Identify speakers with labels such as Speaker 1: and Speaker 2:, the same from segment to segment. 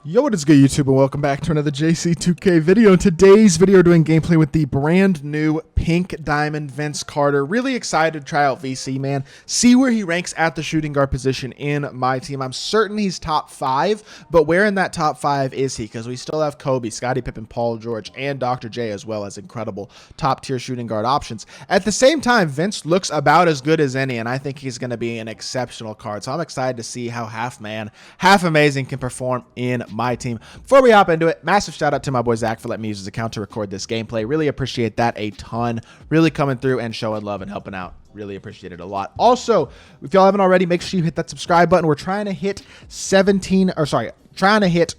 Speaker 1: Yo, what is good, YouTube, and welcome back to another JC2K video. In today's video, we're doing gameplay with the brand new Pink Diamond Vince Carter. Really excited to try out VC, man. See where he ranks at the shooting guard position in my team. I'm certain he's top 5, but where in that top 5 is he? Because we still have Kobe, Scottie Pippen, Paul George, and Dr. J as well as incredible top-tier shooting guard options. At the same time, Vince looks about as good as any, and I think he's going to be an exceptional card. So I'm excited to see how half man, half amazing can perform in my team. Before we hop into it, massive shout out to my boy Zach for letting me use his account to record this gameplay. Really appreciate that a ton. Really coming through and showing love and helping out. Really appreciate it a lot. Also, if y'all haven't already, make sure you hit that subscribe button. We're trying to hit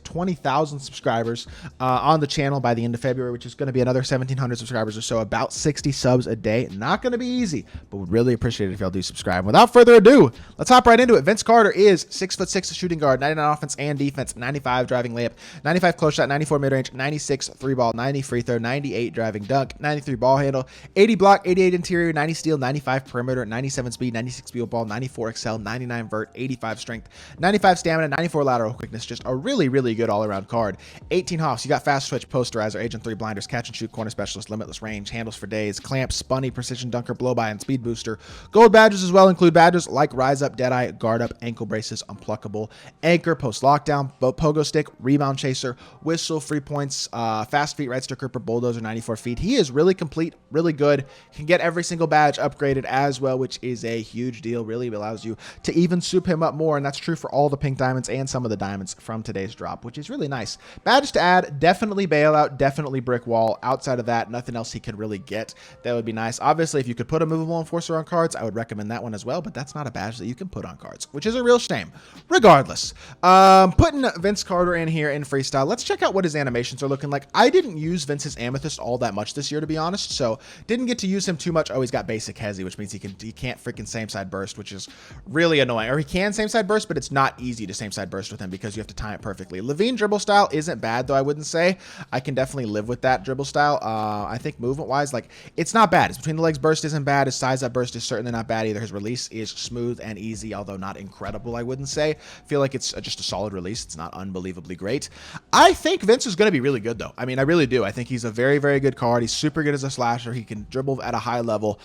Speaker 1: 20,000 subscribers on the channel by the end of February, which is going to be another 1,700 subscribers or so, about 60 subs a day. Not going to be easy, but would really appreciate it if y'all do subscribe. Without further ado, let's hop right into it. Vince Carter is 6'6" shooting guard, 99 offense and defense, 95 driving layup, 95 close shot, 94 mid-range, 96 three ball, 90 free throw, 98 driving dunk, 93 ball handle, 80 block, 88 interior, 90 steal, 95 perimeter, 97 speed, 96 field ball, 94 excel, 99 vert, 85 strength, 95 stamina, 94 lateral quickness. Just a really good all-around card. 18 hops. You got fast switch, posterizer, agent 3 blinders, catch and shoot, corner specialist, limitless range, handles for days, clamp, spunny, precision dunker, blow by, and speed booster. Gold badges as well include badges like rise up, dead eye, guard up, ankle braces, unpluckable, anchor, post lockdown, pogo stick, rebound chaser, whistle, free points, fast feet, right stick gripper, bulldozer, 94 feet. He is really complete, really good. Can get every single badge upgraded as well, which is a huge deal. Really allows you to even soup him up more, and that's true for all the pink diamonds and some of the diamonds from today's drop, which is really nice. Badges to add, definitely bailout, definitely brick wall. Outside of that, nothing else he can really get. That would be nice. Obviously, if you could put a movable enforcer on cards, I would recommend that one as well, but that's not a badge that you can put on cards, which is a real shame. Regardless, putting Vince Carter in here in freestyle, let's check out what his animations are looking like. I didn't use Vince's Amethyst all that much this year, to be honest, so didn't get to use him too much. Oh, he's got basic hezzy, which means he can't freaking same side burst, which is really annoying. Or he can same side burst, but it's not easy to same side burst with him because you have to time it perfectly. Levine dribble style isn't bad, though. I wouldn't say. I can definitely live with that dribble style. I think movement wise, like, it's not bad. His between the legs burst isn't bad. His size up burst is certainly not bad either. His release is smooth and easy, although not incredible, I wouldn't say. Feel like it's just a solid release. It's not unbelievably great. I think Vince is going to be really good, though. I mean, I really do. I think he's a very good card. He's super good as a slasher. He can dribble at a high level.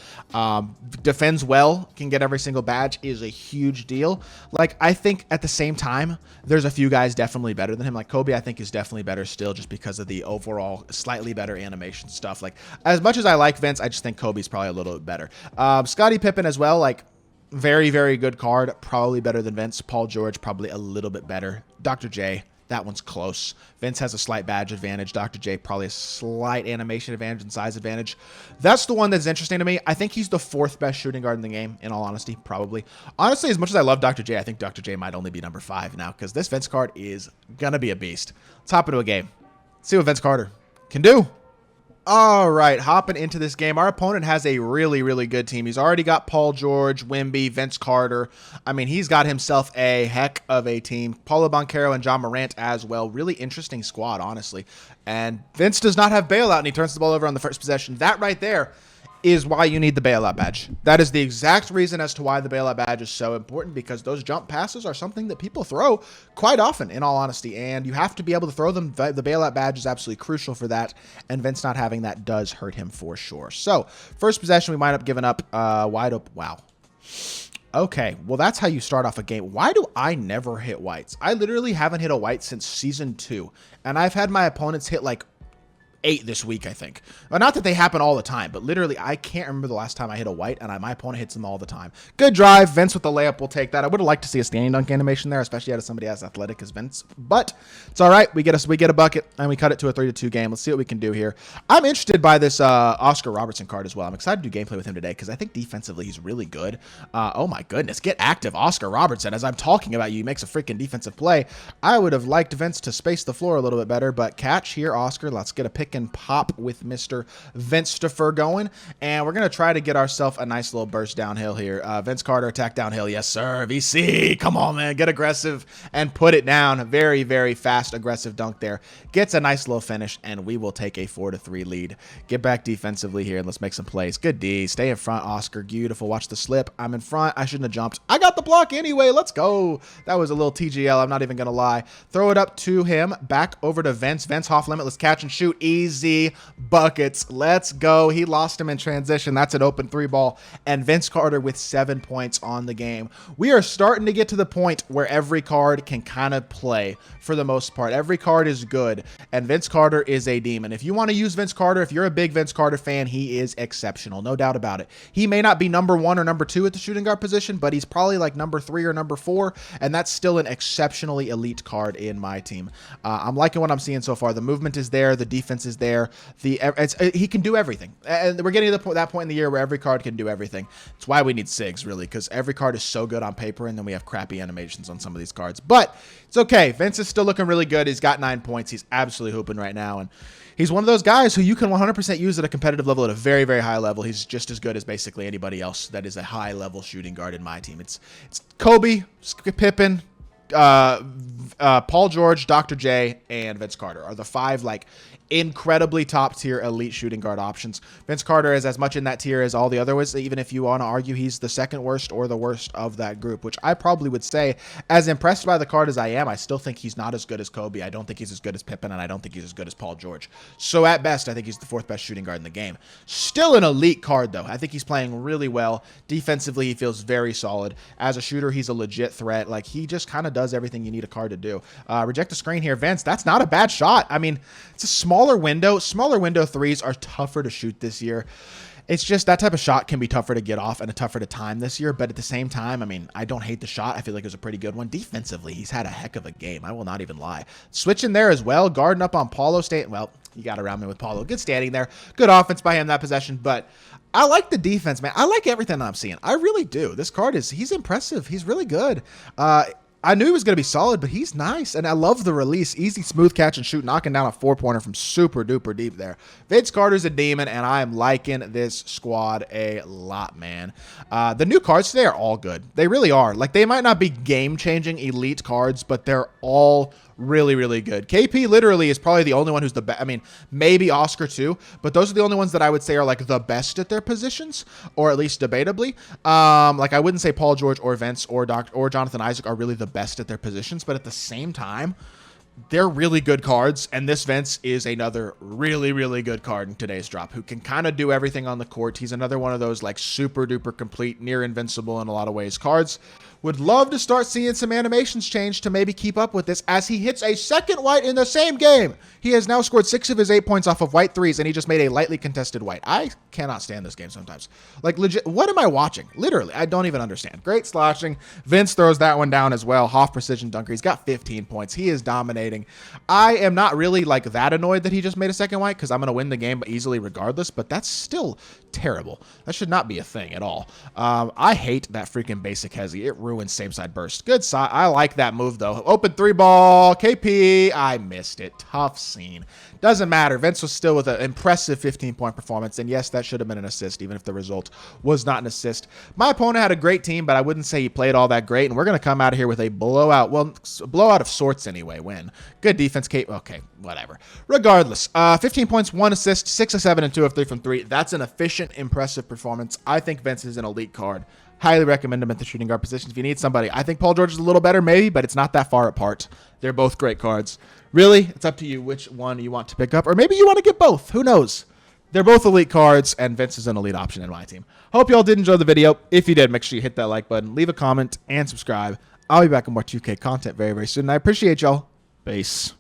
Speaker 1: Defends well. Can get every single badge. Is a huge deal. Like, I think at the same time, there's a few guys definitely better than him. Like Kobe, I think is definitely better still, just because of the overall slightly better animation stuff. Like, as much as I like Vince, I just think Kobe's probably a little bit better. Scottie Pippen as well, like, very good card, probably better than Vince. Paul George, probably a little bit better. Dr. J, that one's close. Vince has a slight badge advantage. Dr. J, probably a slight animation advantage and size advantage. That's the one that's interesting to me. I think he's the 4th best shooting guard in the game, in all honesty, probably. Honestly, as much as I love Dr. J, I think Dr. J might only be number 5 now, because this Vince card is going to be a beast. Let's hop into a game. See what Vince Carter can do. All right, hopping into this game, our opponent has a really good team. He's already got Paul George, Wemby, Vince Carter. I mean, he's got himself a heck of a team. Paulo Banchero and John Morant as well. Really interesting squad, honestly. And Vince does not have bailout, and he turns the ball over on the first possession. That right there is why you need the bailout badge. That is the exact reason as to why the bailout badge is so important, because those jump passes are something that people throw quite often, in all honesty, and you have to be able to throw them. The bailout badge is absolutely crucial for that, and Vince not having that does hurt him for sure. So, first possession, we might up giving up wide open. Wow. Okay, well, that's how you start off a game. Why do I never hit whites? I literally haven't hit a white since Season 2, and I've had my opponents hit like 8 this week, I think. Well, not that they happen all the time, but literally, I can't remember the last time I hit a white, and my opponent hits them all the time. Good drive. Vince with the layup. We'll take that. I would have liked to see a standing dunk animation there, especially out of somebody as athletic as Vince, but it's all right. We get a bucket, and we cut it to a 3-2 game. Let's see what we can do here. I'm interested by this Oscar Robertson card as well. I'm excited to do gameplay with him today, because I think defensively he's really good. Oh my goodness. Get active, Oscar Robertson. As I'm talking about you, he makes a freaking defensive play. I would have liked Vince to space the floor a little bit better, but catch here, Oscar. Let's get a pick pick and pop with Mr. Vinstafer going, and we're going to try to get ourselves a nice little burst downhill here. Vince Carter, attack downhill. Yes, sir. VC. Come on, man. Get aggressive and put it down. Very, very fast, aggressive dunk there. Gets a nice little finish, and we will take a 4-3 lead. Get back defensively here, and let's make some plays. Good D. Stay in front, Oscar. Beautiful. Watch the slip. I'm in front. I shouldn't have jumped. I got the block anyway. Let's go. That was a little TGL. I'm not even going to lie. Throw it up to him. Back over to Vince. Vince off limit. Let's catch and shoot. Easy buckets. Let's go. He lost him in transition. That's an open 3 ball. And Vince Carter with 7 points on the game. We are starting to get to the point where every card can kind of play for the most part. Every card is good. And Vince Carter is a demon. If you want to use Vince Carter, if you're a big Vince Carter fan, he is exceptional. No doubt about it. He may not be number 1 or number 2 at the shooting guard position, but he's probably like number 3 or number 4. And that's still an exceptionally elite card in my team. I'm liking what I'm seeing so far. The movement is there. The defense is there. He can do everything. And we're getting to that point in the year where every card can do everything. It's why we need SIGs, really, because every card is so good on paper, and then we have crappy animations on some of these cards. But it's okay. Vince is still looking really good. He's got 9 points. He's absolutely hooping right now. And he's one of those guys who you can 100% use at a competitive level, at a very, very high level. He's just as good as basically anybody else that is a high-level shooting guard in my team. It's Kobe, Pippen, Paul George, Dr. J, and Vince Carter are the 5 like incredibly top tier elite shooting guard options. Vince Carter is as much in that tier as all the other ones, even if you want to argue he's the second worst or the worst of that group, which I probably would say. As impressed by the card as I am, I still think he's not as good as Kobe. I don't think he's as good as Pippen, and I don't think he's as good as Paul George. So at best, I think he's the 4th best shooting guard in the game. Still an elite card, though. I think he's playing really well. Defensively, he feels very solid. As a shooter, he's a legit threat. Like, he just kind of does everything you need a card to do. Reject the screen here. Vince, that's not a bad shot. I mean, it's a smaller window. Smaller window threes are tougher to shoot this year. It's just that type of shot can be tougher to get off and tougher to time this year. But at the same time, I mean, I don't hate the shot. I feel like it was a pretty good one. Defensively, he's had a heck of a game. I will not even lie. Switching there as well. Guarding up on Paulo. Well, you got around me with Paulo. Good standing there. Good offense by him that possession. But I like the defense, man. I like everything I'm seeing. I really do. This card he's impressive. He's really good. I knew he was going to be solid, but he's nice, and I love the release. Easy, smooth catch and shoot, knocking down a 4-pointer from super duper deep there. Vince Carter's a demon, and I am liking this squad a lot, man. The new cards today are all good. They really are. Like, they might not be game-changing elite cards, but they're all really, really good. KP literally is probably the only one who's the best. I mean, maybe Oscar too, but those are the only ones that I would say are like the best at their positions, or at least debatably. Like, I wouldn't say Paul George or Vince or Jonathan Isaac are really the best at their positions, but at the same time, they're really good cards, and this Vince is another really, really good card in today's drop who can kind of do everything on the court. He's another one of those like super duper complete, near invincible in a lot of ways cards. Would love to start seeing some animations change to maybe keep up with this as he hits a second white in the same game. He has now scored 6 of his 8 points off of white threes, and he just made a lightly contested white. I cannot stand this game sometimes. Like, legit, what am I watching? Literally, I don't even understand. Great slashing. Vince throws that one down as well. Hoff precision dunker. He's got 15 points. He is dominating. I am not really like that annoyed that he just made a second white because I'm going to win the game easily regardless, but that's still terrible. That should not be a thing at all. I hate that freaking basic hezzy. It ruins same side burst. Good side. I like that move though. Open 3 ball. KP. I missed it. Tough scene. Doesn't matter. Vince was still with an impressive 15-point performance, and yes, that should have been an assist, even if the result was not an assist. My opponent had a great team, but I wouldn't say he played all that great, and we're going to come out of here with a blowout. Well, a blowout of sorts anyway. Win. Good defense, Kate. Okay, whatever. Regardless, 15 points, 1 assist, 6 of 7, and 2 of 3 from 3. That's an efficient, impressive performance. I think Vince is an elite card. Highly recommend him at the shooting guard positions if you need somebody. I think Paul George is a little better, maybe, but it's not that far apart. They're both great cards. Really, it's up to you which one you want to pick up, or maybe you want to get both. Who knows? They're both elite cards, and Vince is an elite option in my team. Hope y'all did enjoy the video. If you did, make sure you hit that like button, leave a comment, and subscribe. I'll be back with more 2K content very, very soon. I appreciate y'all. Peace.